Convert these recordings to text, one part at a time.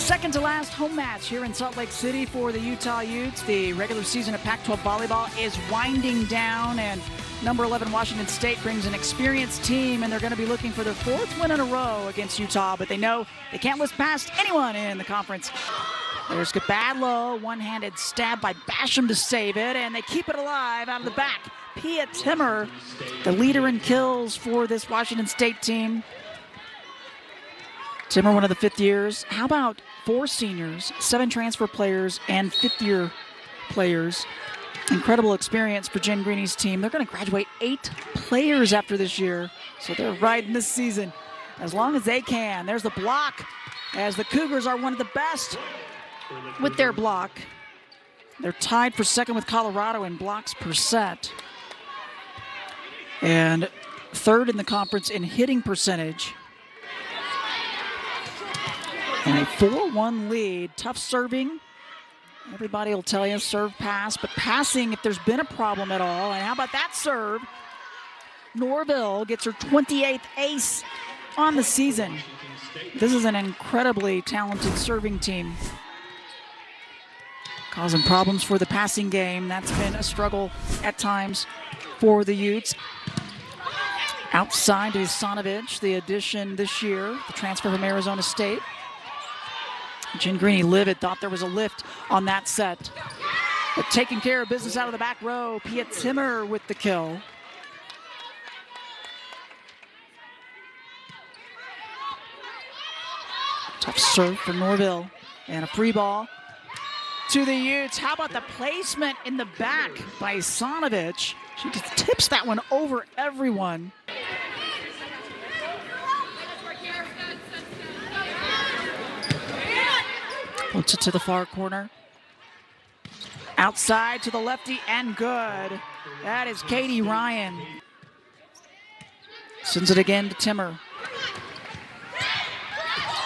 second to last home match here in Salt Lake City for the Utah Utes. The regular season of Pac-12 volleyball is winding down, and number 11 Washington State brings an experienced team, and they're going to be looking for their fourth win in a row against Utah, but they know they can't lose past anyone in the conference. There's Gabadlo, one-handed stab by Basham to save it, and they keep it alive out of the back. Pia Timmer, the leader in kills for this Washington State team. Timmer, one of the fifth years. How about 4 seniors, 7 transfer players, and fifth-year players? Incredible experience for Jen Greeny's team. They're going to graduate 8 players after this year, so they're riding this season as long as they can. There's the block, as the Cougars are one of the best with their block. They're tied for second with Colorado in blocks per set, and third in the conference in hitting percentage. And a 4-1 lead. Tough serving. Everybody will tell you serve, pass, but passing, if there's been a problem at all. And how about that serve? Norville gets her 28th ace on the season. This is an incredibly talented serving team, causing problems for the passing game. That's been a struggle at times for the Utes. Outside to Isanovich, the addition this year, the transfer from Arizona State. Jen Greeny livid, thought there was a lift on that set. But taking care of business out of the back row, Pia Timmer with the kill. Tough serve for Norville, and a free ball to the Utes. How about the placement in the back by Isanovich? She just tips that one over everyone. Puts it to the far corner. Outside to the lefty, and good. That is Katie Ryan. Sends it again to Timmer.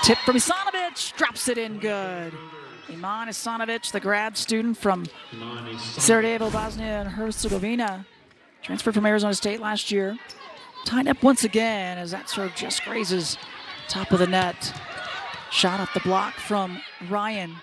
Tip from Isanovich, drops it in good. Iman Isanovich, the grad student from Sarajevo, Bosnia and Herzegovina, transferred from Arizona State last year. Tied up once again as that serve just grazes top of the net. Shot off the block from Ryan.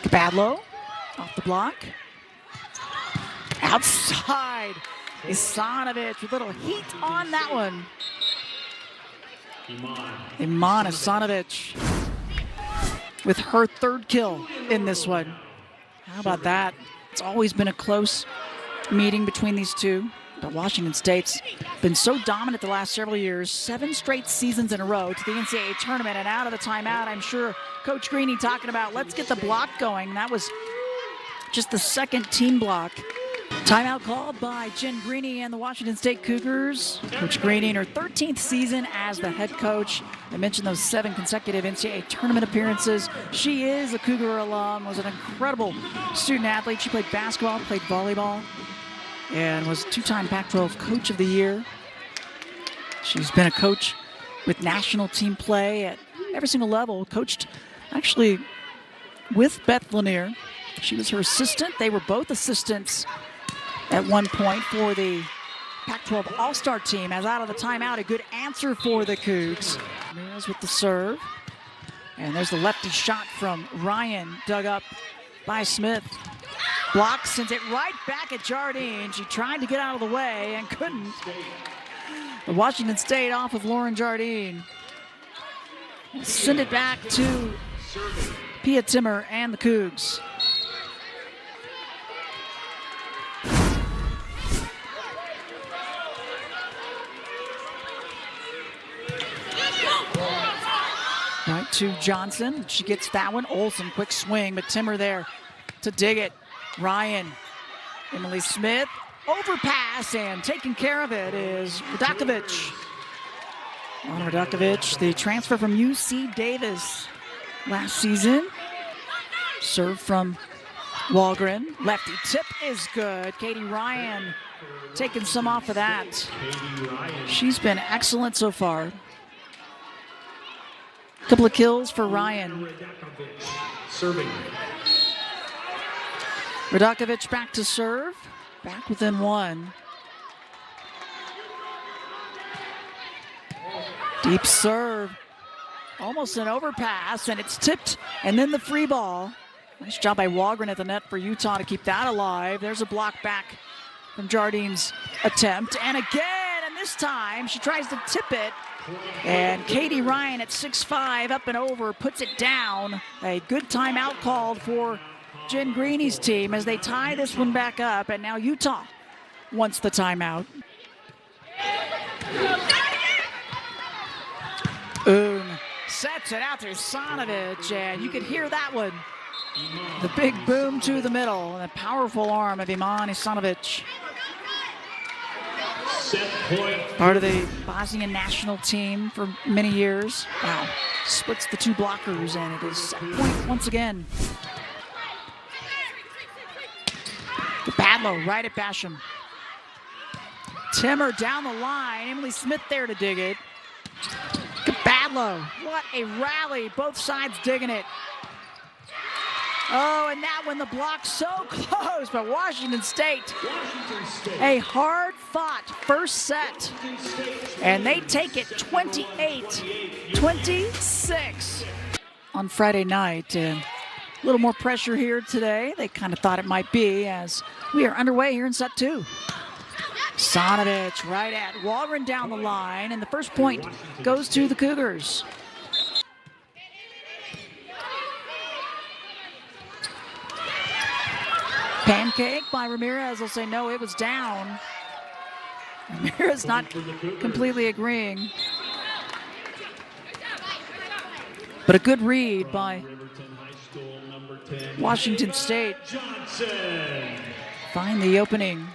Gabadlo off the block. Outside. Isanovich with a little heat on that one. Iman Isanovich with her third kill in this one. How about that? It's always been a close meeting between these two. But Washington State's been so dominant the last several years, 7 straight seasons in a row to the NCAA tournament, and out of the timeout, I'm sure Coach Greeny talking about, let's get the block going. That was just the second team block. Timeout called by Jen Greeny and the Washington State Cougars. Coach Greeny in her 13th season as the head coach. I mentioned those 7 consecutive NCAA tournament appearances. She is a Cougar alum, was an incredible student athlete. She played basketball, played volleyball, and was 2-time Pac-12 Coach of the Year. She's been a coach with national team play at every single level. Coached actually with Beth Lanier. She was her assistant. They were both assistants at one point for the Pac-12 All-Star team. As out of the timeout, a good answer for the Cougs. Ramirez with the serve. And there's the lefty shot from Ryan, dug up by Smith. Block, sends it right back at Jardine. She tried to get out of the way and couldn't. The Washington State off of Lauren Jardine. Send it back to Pia Timmer and the Cougs. Right to Johnson. She gets that one. Olsen, quick swing, but Timmer there to dig it. Ryan, Emily Smith, overpass, and taking care of it is Radakovich. Anna Radakovich, the transfer from UC Davis last season. Serve from Walgren. Lefty tip is good. Katie Ryan taking some off of that. She's been excellent so far. Couple of kills for Ryan. Serving. Radakovich back to serve. Back within 1. Deep serve. Almost an overpass, and it's tipped, and then the free ball. Nice job by Walgren at the net for Utah to keep that alive. There's a block back from Jardine's attempt, and again, and this time she tries to tip it, and Katie Ryan at 6'5", up and over, puts it down. A good timeout called for Jen Greeny's team as they tie this one back up, and now Utah wants the timeout. Sets it out to Sanovich, and you could hear that one. The big boom to the middle, and the powerful arm of Iman Isanovich. Part of the Bosnian national team for many years. Wow, splits the two blockers, and it is set point once again. Badlow right at Basham. Timmer down the line, Emily Smith there to dig it. Badlow, what a rally, both sides digging it. Oh, and that one, the block so close, but Washington State, a hard-fought first set, and they take it 28-26 on Friday night. And a little more pressure here today. They kind of thought it might be, as we are underway here in set two. Sanovich right at Walgren down the line, and the first point goes to the Cougars. Pancake by Ramirez. Will say no, it was down. Ramirez not completely agreeing. But a good read by Washington State. Find the opening.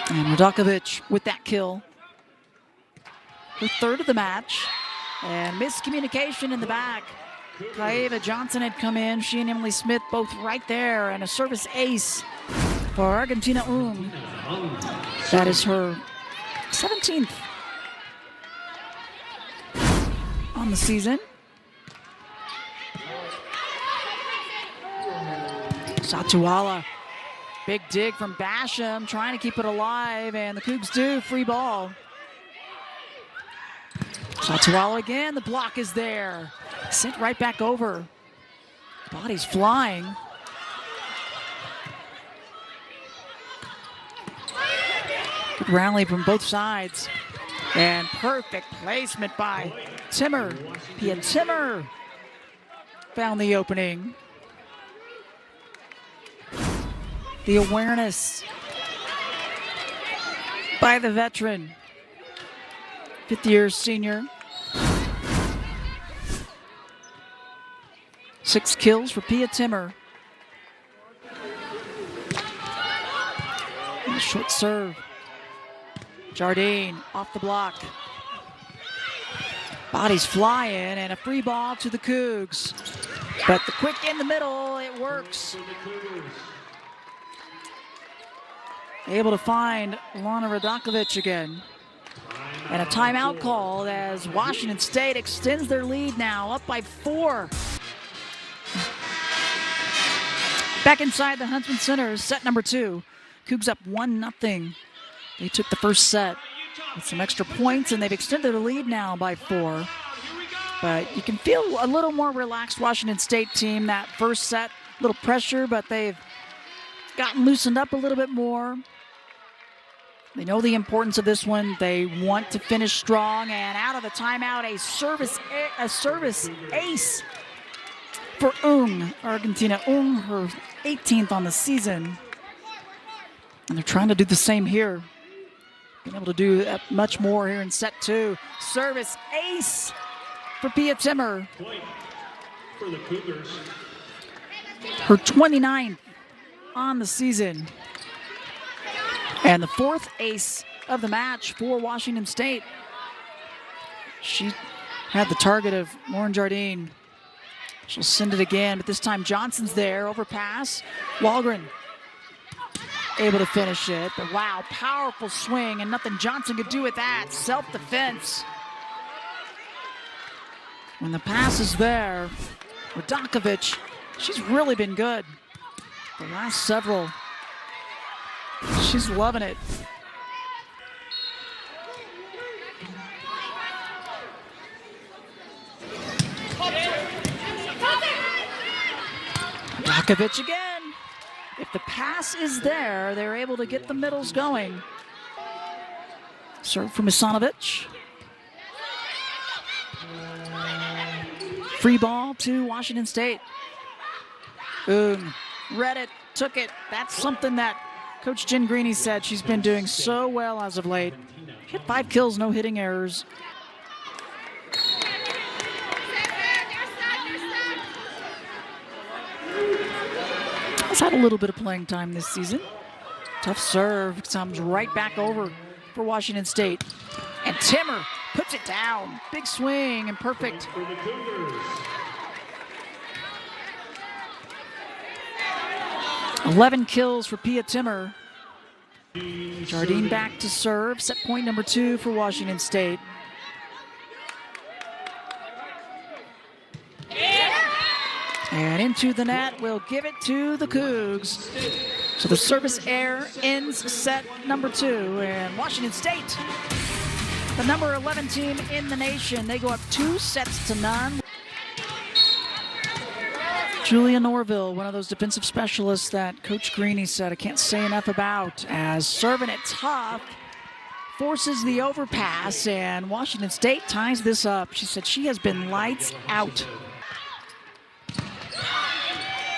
And Radakovic with that kill. Her third of the match. And miscommunication in the back. Kaeva Johnson had come in. She and Emily Smith both right there. And a service ace for Argentina That is her 17th on the season. Satuala. Big dig from Basham, trying to keep it alive, and the Cougs do. Free ball. Satuala again, the block is there. Sent right back over. Body's flying. Good rally from both sides. And perfect placement by Timmer. Pia Timmer found the opening. The awareness by the veteran, fifth-year senior. 6 kills for Pia Timmer. And a short serve. Jardine off the block. Bodies flying, and a free ball to the Cougs. But the quick in the middle, it works. Able to find Lana Radakovic again. And a timeout called as Washington State extends their lead now, up by 4. Back inside the Huntsman Center, set number 2. Cougs up 1-0. They took the first set with some extra points, and they've extended the lead now by 4. But you can feel a little more relaxed Washington State team. That first set, a little pressure, but they've gotten loosened up a little bit more. They know the importance of this one. They want to finish strong, and out of the timeout, a service ace for Argentina her 18th on the season. And they're trying to do the same here. Being able to do much more here in set 2. Service ace for Pia Timmer. Point for the Cougars. Her 29th on the season. And the 4th ace of the match for Washington State. She had the target of Lauren Jardine. She'll send it again, but this time Johnson's there. Overpass. Walgren able to finish it. But wow, powerful swing, and nothing Johnson could do with that. Self-defense. When the pass is there, Radakovic, she's really been good. The last several. She's loving it. Dakovic again. If the pass is there, they're able to get the middles going. Serve from Isanovic. Free ball to Washington State. Boom. Read it, took it. That's something that Coach Jen Greeny said she's been doing so well as of late. She had 5 kills, no hitting errors. Has had a little bit of playing time this season. Tough serve, comes right back over for Washington State. And Timmer puts it down. Big swing and perfect. 11 kills for Pia Timmer. Jardine back to serve. Set point number 2 for Washington State. And into the net, we'll give it to the Cougs. So the service error ends set number 2. And Washington State, the number 11 team in the nation, they go up 2-0. Julia Norville, one of those defensive specialists that Coach Greeny said I can't say enough about, as serving it tough, forces the overpass, and Washington State ties this up. She said she has been lights out.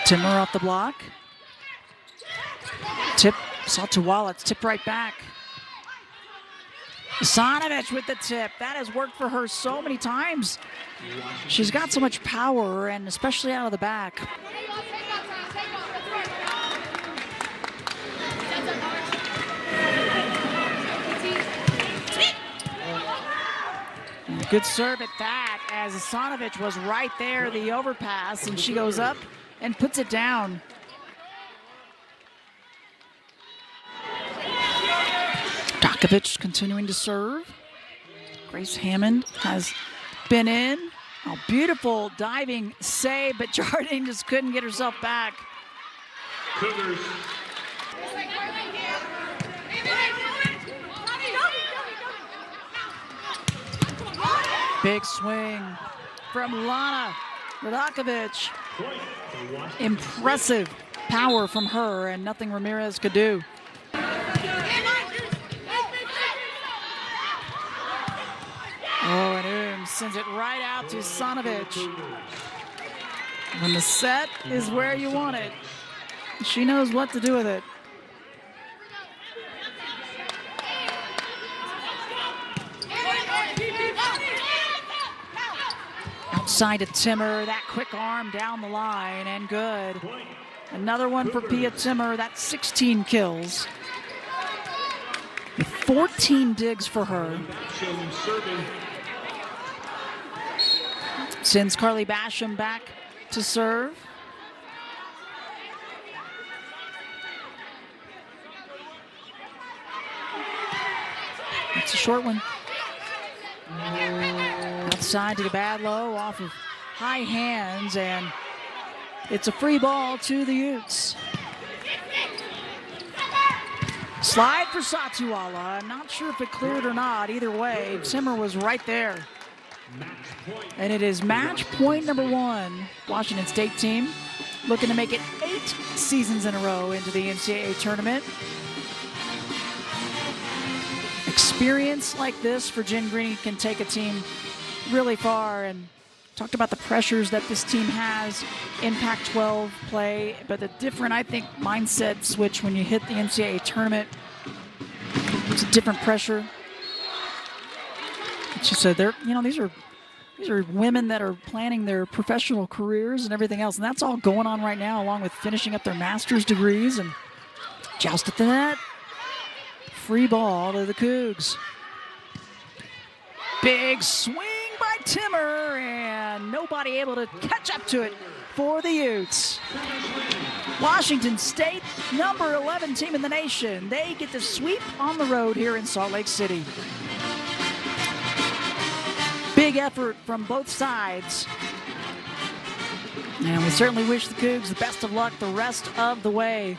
Timmer off the block. Tip, Saltuwala, it's tipped right back. Isanovic with the tip. That has worked for her so many times. She's got so much power, and especially out of the back. Good serve at that, as Isanovic was right there, the overpass, and she goes up and puts it down. Dakovic continuing to serve. Grace Hammond has been in. Oh, beautiful diving save, but Jardine just couldn't get herself back. Cougars. Big swing from Lana Radakovic. Impressive power from her, and nothing Ramirez could do. Oh, and sends it right out to Isanovic. When the set is where you want it, she knows what to do with it. Outside to Timmer, that quick arm down the line, and good. Another one for Pia Timmer, that's 16 kills. 14 digs for her. Sends Carly Basham back to serve. It's a short one. Outside to the bad low off of high hands, and it's a free ball to the Utes. Slide for Saltuwala. I'm not sure if it cleared or not. Either way, Timmer was right there. And it is match point number 1. Washington State team looking to make it 8 seasons in a row into the NCAA tournament. Experience like this for Jen Greeny can take a team really far, and talked about the pressures that this team has in Pac-12 play, but the different, I think, mindset switch when you hit the NCAA tournament. It's a different pressure. She said, these are women that are planning their professional careers and everything else, and that's all going on right now, along with finishing up their master's degrees. And joust at the net. Free ball to the Cougs. Big swing by Timmer, and nobody able to catch up to it for the Utes. Washington State, number 11 team in the nation. They get to sweep on the road here in Salt Lake City. Big effort from both sides. And we certainly wish the Cougs the best of luck the rest of the way.